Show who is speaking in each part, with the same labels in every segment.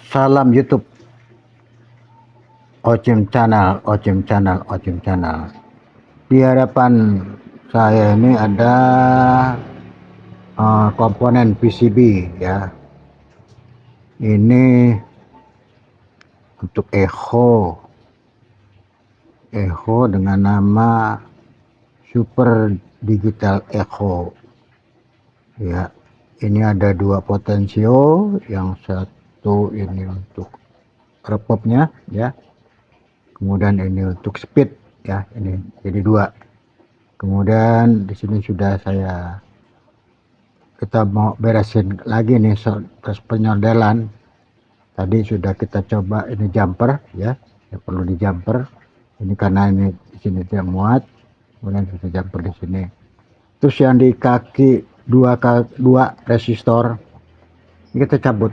Speaker 1: Salam YouTube, Ocim Channel, Ocim Channel, Ocim Channel. Di hadapan saya ini ada komponen PCB ya. Ini untuk Echo dengan nama Super Digital Echo ya. Ini ada dua potensio, yang satu ini untuk reverbnya ya, kemudian ini untuk speed ya, ini jadi dua. Kemudian di sini sudah kita mau beresin lagi nih terus penyodelan. Tadi sudah kita coba ini jumper ya perlu di jumper ini karena ini di sini tidak muat, kemudian kita jumper di sini. Terus yang di kaki dua resistor ini kita cabut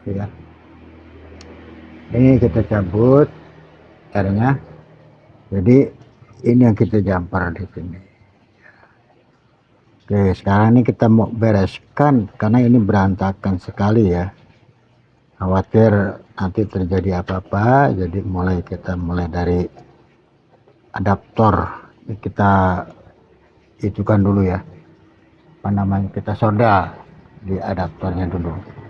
Speaker 1: ya, ini kita cabut airnya, jadi ini yang kita jumper di sini. Oke, sekarang ini kita mau bereskan karena ini berantakan sekali ya, khawatir nanti terjadi apa-apa. Jadi kita mulai dari adaptor ini kita itukan dulu ya, apa namanya, kita solder di adaptornya dulu.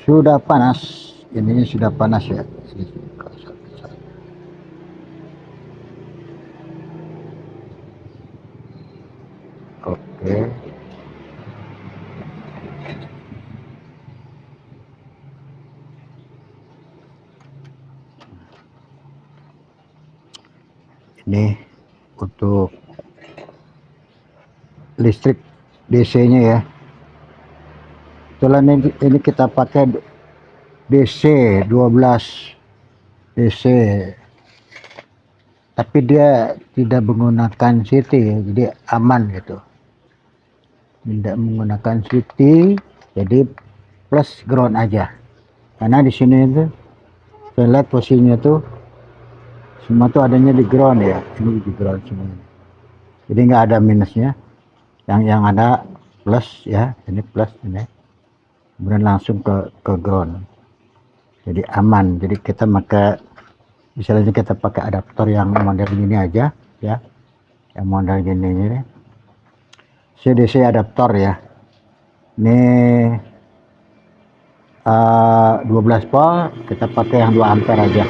Speaker 1: Sudah panas, ini sudah panas ya. Oke, ini untuk listrik DC nya ya. Setelah ini kita pakai DC 12 DC, tapi dia tidak menggunakan CT ya, jadi aman gitu, tidak menggunakan CT, jadi plus ground aja. Karena di sini itu saya lihat posisinya tuh semua tuh adanya di ground ya, ini di ground semuanya, jadi nggak ada minusnya, yang ada plus ya, ini plus ini, kemudian langsung ke ground, jadi aman. Jadi kita pakai, misalnya kita pakai adaptor yang model gini aja ya, yang model gini CDC adaptor ya. Ini 12 volt, kita pakai yang 2 ampere aja,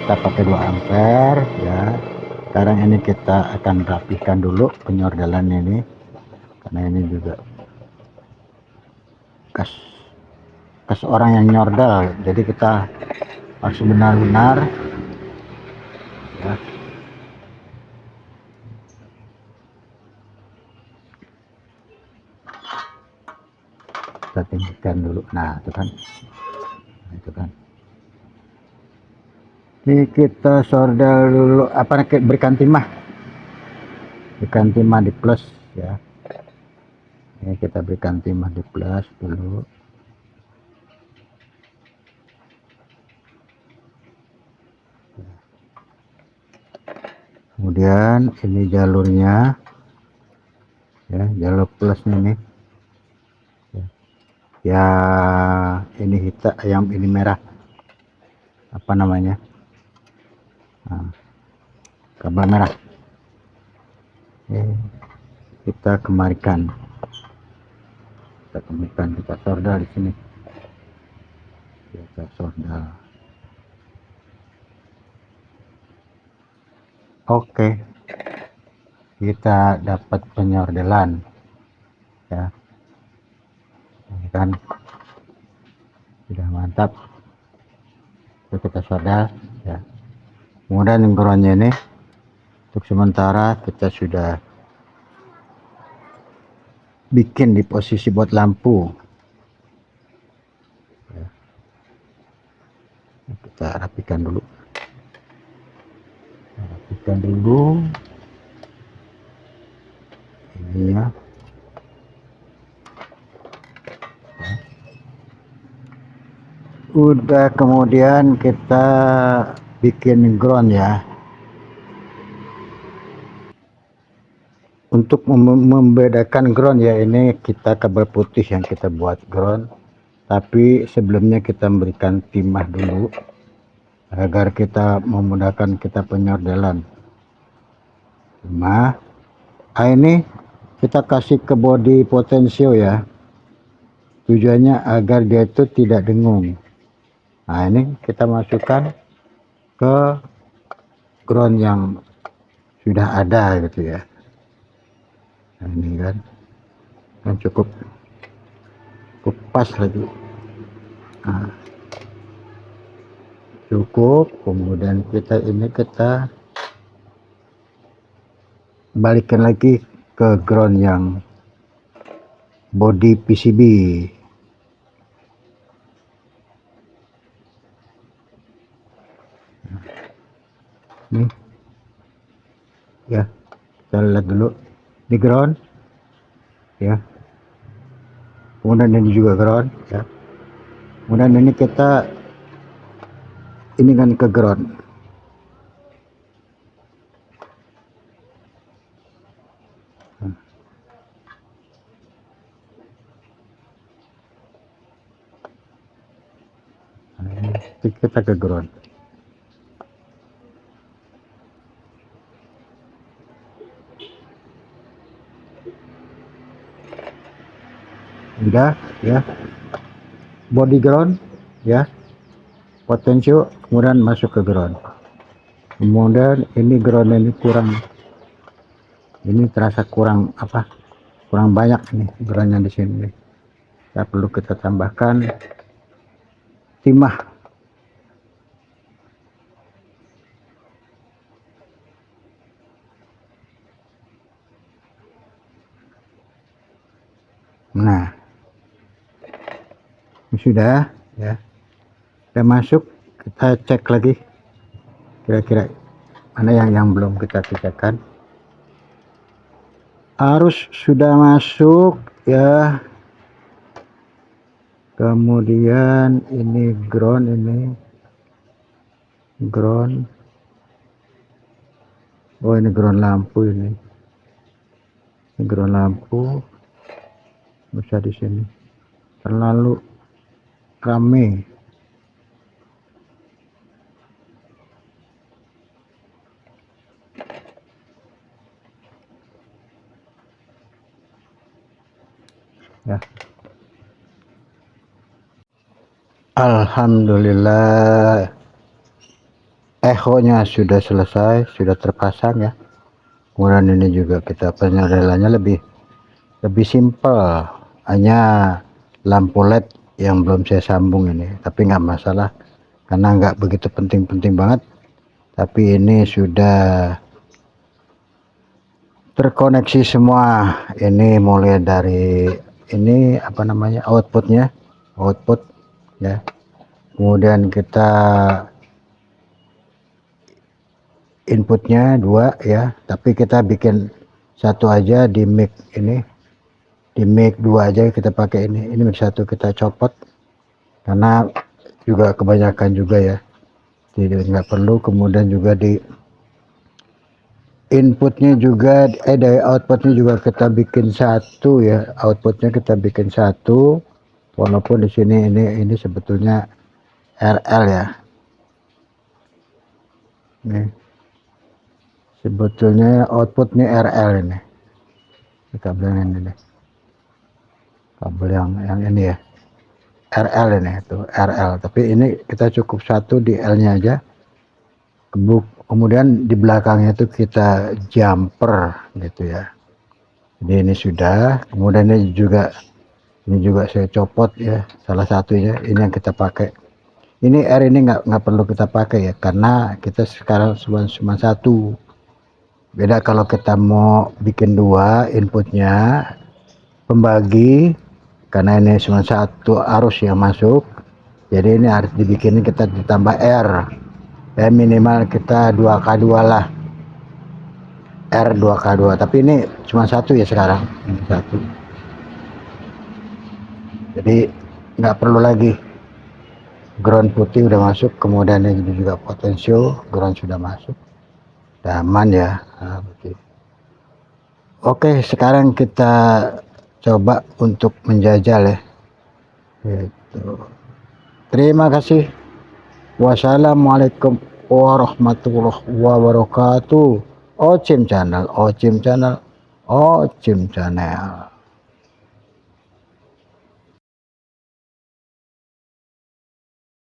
Speaker 1: kita pakai 2 ampere ya. Sekarang ini kita akan rapihkan dulu penyordelan ini, karena ini juga kas orang yang nyordel, jadi kita harus benar-benar ya. Kita tinggikan dulu, nah itu kan, ini kita solder dulu, berikan timah di plus ya. Ini kita berikan timah di plus dulu. Kemudian ini jalurnya ya, jalur plusnya nih ya, ini hitam, yang ini merah, apa namanya, kabel merah. Kita kemarikan, kita solder di sini, kita solder. Oke, kita dapat penyordelan ya, ini kan sudah mantap. Itu kita solder ya. Kemudian yang groundnya ini untuk sementara kita sudah bikin di posisi buat lampu ya. Kita rapikan dulu, ini ya. Udah, kemudian kita bikin ground ya. untuk membedakan ground ya, ini kita kabel putih yang kita buat ground, tapi sebelumnya kita memberikan timah dulu agar kita memudahkan kita penyordelan timah. Ini kita kasih ke body potensio ya, tujuannya agar dia itu tidak dengung. Nah ini kita masukkan ke ground yang sudah ada gitu ya. Nah, ini kan cukup pas lagi. Nah, cukup. Kemudian kita balikin lagi ke ground yang body PCB. Nih ya, kita lihat dulu di ground ya, kemudian ini juga ground ya, kemudian ini kita ini kan ke ground. Kita ke ground. Udah ya, body ground ya, potensio, kemudian masuk ke ground. Kemudian ini ground ini kurang, ini terasa kurang kurang banyak nih groundnya di sini. Ya, perlu kita tambahkan timah. Nah, sudah ya, kita masuk, kita cek lagi kira-kira mana yang belum kita kerjakan. Arus sudah masuk ya, kemudian ini ground, oh ini ground lampu, ini ground lampu bisa di sini terlalu rame. Ya, alhamdulillah echo-nya sudah selesai, sudah terpasang ya. Kemudian ini juga kita penyordelannya lebih simpel, hanya lampu LED yang belum saya sambung ini, tapi nggak masalah karena nggak begitu penting-penting banget. Tapi ini sudah terkoneksi semua, ini mulai dari ini output ya, kemudian kita inputnya 2 ya, tapi kita bikin satu aja di mic ini, di mic 2 aja kita pakai ini mic 1 kita copot karena juga kebanyakan juga ya, jadi nggak perlu. Kemudian juga di inputnya juga dari outputnya juga kita bikin satu ya, outputnya kita bikin satu, walaupun di sini ini sebetulnya RL ya, nih sebetulnya outputnya RL ini kabel ini deh, kabel yang ini ya, RL ini itu RL, tapi ini kita cukup satu di L nya aja. Kemudian di belakangnya itu kita jumper gitu ya, jadi ini sudah. Kemudian ini juga saya copot ya, salah satunya ini yang kita pakai. Ini R ini nggak perlu kita pakai ya, karena kita sekarang cuma satu. Beda kalau kita mau bikin 2 inputnya pembagi, karena ini cuma satu arus yang masuk, jadi ini harus dibikin kita ditambah R ya, minimal kita 2K2 lah, R 2K2, tapi ini cuma satu ya sekarang, ini satu, jadi nggak perlu lagi. Ground putih udah masuk, kemudian ini juga potensio ground sudah masuk, udah aman ya. Nah, Oke, sekarang kita coba untuk menjajal ya. Gitu. Terima kasih. Wassalamualaikum warahmatullahi wabarakatuh. Ocim channel, Ocim channel, Ocim channel.